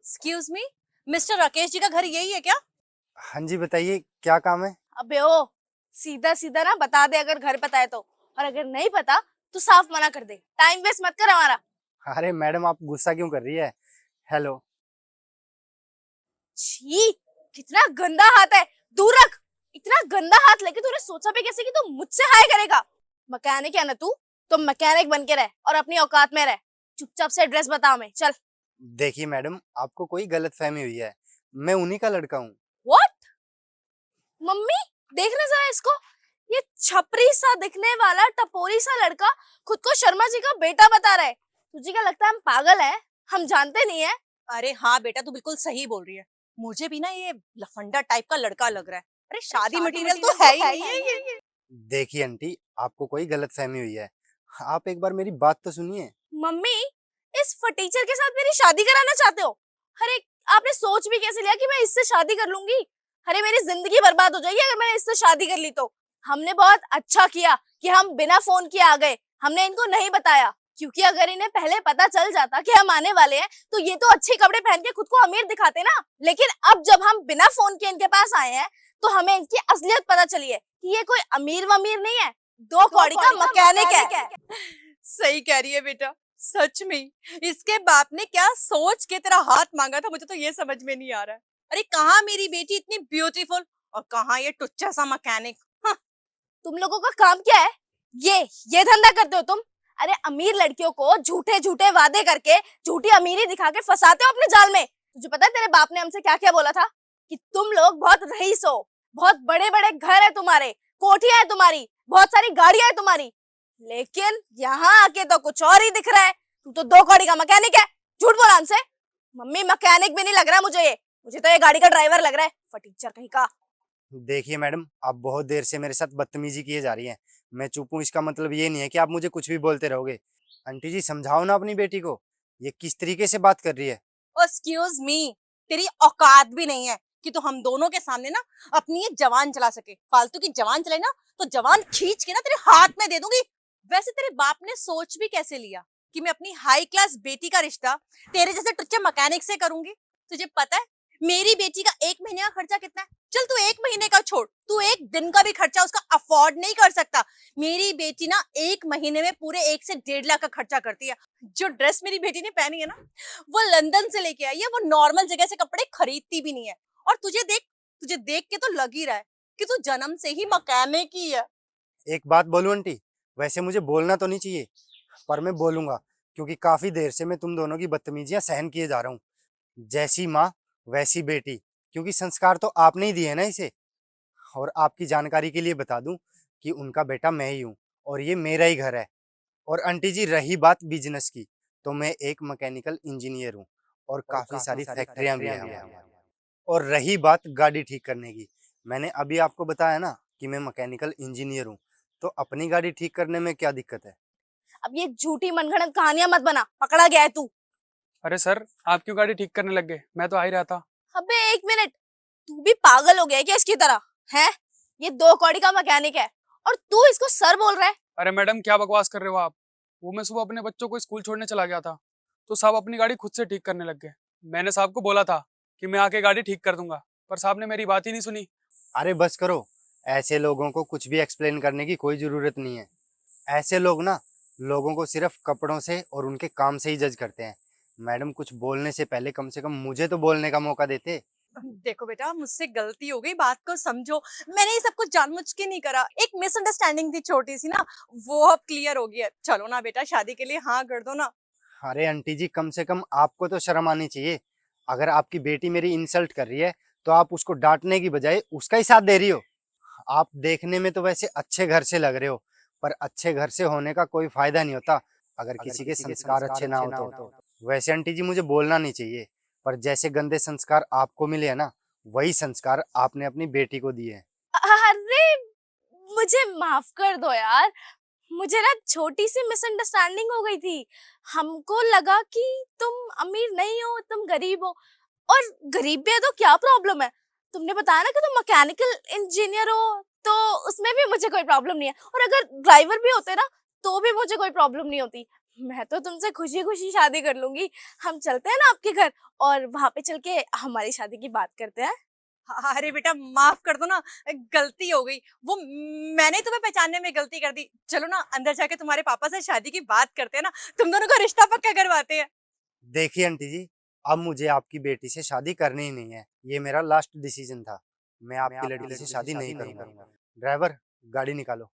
Excuse me, mister Rakesh ji का घर यही है क्या? हाँ जी, बताइए क्या काम है। अबे ओ, सीधा सीधा ना बता दे अगर घर पता है तो, और अगर नहीं पता तो साफ मना कर दे। टाइम वेस्ट मत कर हमारा। अरे मैडम, आप गुस्सा क्यों कर रही है। हेलो। छी, कितना गंदा हाथ है, दूर रख। इतना गंदा हाथ लेके तूने सोचा भी कैसे कि तू मुझसे हाय करेगा। मैकेनिक है ना तू, तो मैकेनिक बन के रह और अपनी औकात में रह। चुपचाप से एड्रेस बता हमें, चल। देखिए मैडम, आपको कोई गलतफहमी हुई है। मैं उन्हीं का लड़का हूँ। व्हाट? मम्मी, देखना जरा इसको। ये छपरी सा दिखने वाला टपोरी सा लड़का खुद को शर्मा जी का बेटा बता रहा है। तुझे क्या लगता है हम पागल हैं? हम जानते नहीं है। अरे हाँ बेटा, तू बिल्कुल सही बोल रही है। मुझे भी ना ये लफंडा टाइप का लड़का लग रहा है। अरे शादी मटेरियल तो है ही नहीं है ये। देखिए आंटी, आपको कोई गलतफहमी हुई है। आप एक बार मेरी बात तो सुनिए। मम्मी, इस फटीचर के साथ मेरी शादी कराना चाहते हो? अरे, आपने सोच भी कैसे लिया कि मैं इससे शादी कर लूंगी? अरे, मेरी जिंदगी बर्बाद हो जाएगी अगर मैंने इससे शादी कर ली तो। हमने बहुत अच्छा किया कि हम बिना फोन किए आ गए। हमने इनको नहीं बताया, क्योंकि अगर इन्हें पहले पता चल जाता कि हम आने वाले हैं तो ये तो अच्छे कपड़े पहन के खुद को अमीर दिखाते ना। लेकिन अब जब हम बिना फोन के इनके पास आए हैं तो हमें इनकी असलियत पता चली है कि ये कोई अमीर वमीर नहीं है, दो कौड़ी का मैकेनिक है। सही कह रही है बेटा, सच में इसके बाप ने क्या सोच के तेरा हाथ मांगा था, मुझे तो ये समझ में नहीं आ रहा है। अरे कहाँ मेरी बेटी इतनी ब्यूटीफुल और कहाँ ये टुच्चा सा मैकेनिक। तुम लोगों का काम क्या है? ये धंधा करते हो तुम? अरे, अमीर लड़कियों को झूठे झूठे वादे करके झूठी अमीरी दिखा के फंसाते हो अपने जाल में। तुझे पता है तेरे बाप ने हमसे क्या क्या बोला था? कि तुम लोग बहुत रईस हो, बहुत बड़े बड़े घर है तुम्हारे, कोठियां है तुम्हारी, बहुत सारी गाड़ियां है तुम्हारी। लेकिन यहाँ आके तो कुछ और ही दिख रहा है। तू तो दो कौड़ी का मैकेनिक है। झूठ बोला हमसे। मम्मी, मैकेनिक भी नहीं लग रहा मुझे ये। मुझे तो ये गाड़ी का ड्राइवर लग रहा है, फटीचर कहीं का। देखिए मैडम, आप बहुत देर से मेरे साथ बदतमीजी किए जा रही हैं। मैं चुप हूँ, इसका मतलब ये नहीं है कि आप मुझे कुछ भी बोलते रहोगे। आंटी जी, समझाओ ना अपनी बेटी को। ये किस तरीके से बात कर रही है। एक्सक्यूज मी, तेरी औकात भी नहीं है कि तू हम दोनों के सामने ना अपनी ये जवान चला सके। फालतू की जवान चले ना तो जवान खींच के ना तेरे हाथ में दे दूंगी। वैसे तेरे बाप ने सोच भी कैसे लिया कि मैं अपनी हाई क्लास बेटी का रिश्ता तेरे जैसे टुच्चे मैकेनिक से करूंगी? तुझे पता है मेरी बेटी का एक महीने का खर्चा कितना है? चल तू एक महीने का छोड़, तू एक दिन का भी खर्चा उसका अफोर्ड नहीं कर सकता। मेरी बेटी ना एक महीने में पूरे 1 से 1.5 लाख का खर्चा करती है। जो ड्रेस मेरी बेटी ने पहनी है ना, वो लंदन से लेके आई है। वो नॉर्मल जगह से कपड़े खरीदती भी नहीं है। और तुझे देख के तो लग ही रहा है कि तू जन्म से ही मैकेनिक ही है। एक बात बोलूं आंटी, वैसे मुझे बोलना तो नहीं चाहिए, पर मैं बोलूंगा, क्योंकि काफी देर से मैं तुम दोनों की बदतमीजियां सहन किए जा रहा हूँ। जैसी माँ वैसी बेटी, क्योंकि संस्कार तो आपने ही दिए ना इसे। और आपकी जानकारी के लिए बता दूं कि उनका बेटा मैं ही हूँ, और ये मेरा ही घर है। और आंटी जी, रही बात बिजनेस की, तो मैं एक मैकेनिकल इंजीनियर हूँ और काफी सारी फैक्ट्रियां भी हैं हमारी। और रही बात गाड़ी ठीक करने की, मैंने अभी आपको बताया ना कि मैं मैकेनिकल इंजीनियर हूँ, तो अपनी गाड़ी ठीक करने में क्या दिक्कत है। अब ये झूठी मनगढ़ंत कहानियां मत बना, पकड़ा गया है तू। अरे सर, आप क्यों गाड़ी ठीक करने लग गए? मैं तो आ ही रहा था। अबे एक मिनट, तू भी पागल हो गया है क्या इसकी तरह? है, ये दो कौड़ी का मैकेनिक है और तू इसको सर बोल रहा है? अरे मैडम, क्या बकवास कर रहे हो आप? वो मैं सुबह अपने बच्चों को स्कूल छोड़ने चला गया था, तो साहब अपनी गाड़ी खुद से ठीक करने लग गए। मैंने साहब को बोला था कि मैं आके गाड़ी ठीक कर दूंगा, पर साहब ने मेरी बात ही नहीं सुनी। अरे बस करो, ऐसे लोगों को कुछ भी एक्सप्लेन करने की कोई जरूरत नहीं है। ऐसे लोग ना लोगों को सिर्फ कपड़ों से और उनके काम से ही जज करते हैं। मैडम, कुछ बोलने से पहले कम से कम मुझे तो बोलने का मौका देते। देखो बेटा, मुझसे गलती हो गई, बात को समझो। मैंने ये सब कुछ जानबूझ के नहीं करा, एक मिसअंडरस्टैंडिंग थी छोटी सी ना, वो अब क्लियर हो गई है। चलो ना बेटा, शादी के लिए हाँ कर दो ना। अरे आंटी जी, कम से कम आपको तो शर्म आनी चाहिए। अगर आपकी बेटी मेरी इंसल्ट कर रही है तो आप उसको डांटने की बजाय उसका ही साथ दे रही हो। आप देखने में तो वैसे अच्छे घर से लग रहे हो, पर अच्छे घर से होने का कोई फायदा नहीं होता अगर किसी के संस्कार अच्छे ना हो तो। वैसे आंटी जी, मुझे बोलना नहीं चाहिए, पर जैसे गंदे संस्कार आपको मिले हैं ना, वही संस्कार आपने अपनी बेटी को दिए हैं। अरे, मुझे माफ कर दो यार। मुझे ना छोटी सी मिसअंडरस्टैंडिंग हो गई थी। हमको लगा कि तुम अमीर नहीं हो, तुम गरीब हो। और गरीब भी है तो क्या प्रॉब्लम है? तुमने बताया ना कि तुम मैकेनिकल इंजीनियर हो, तो उसमें भी मुझे कोई प्रॉब्लम नहीं है। और अगर ड्राइवर भी होते ना तो भी मुझे कोई प्रॉब्लम नहीं होती। मैं तो तुमसे खुशी खुशी शादी कर लूंगी। हम चलते हैं ना आपके घर और वहां पे चल के हमारी शादी की बात करते हैं। अरे बेटा माफ कर दो ना, गलती हो गई। वो मैंने तुम्हें पहचानने में गलती कर दी। चलो ना अंदर जाके तुम्हारे पापा से शादी की बात करते हैं ना, तुम दोनों का रिश्ता पक्का करवाते हैं। देखिए आंटी जी, अब मुझे आपकी बेटी से शादी करनी ही नहीं है। ये मेरा लास्ट डिसीजन था। मैं आपकी लड़की से शादी नहीं करूंगा। ड्राइवर, गाड़ी निकालो।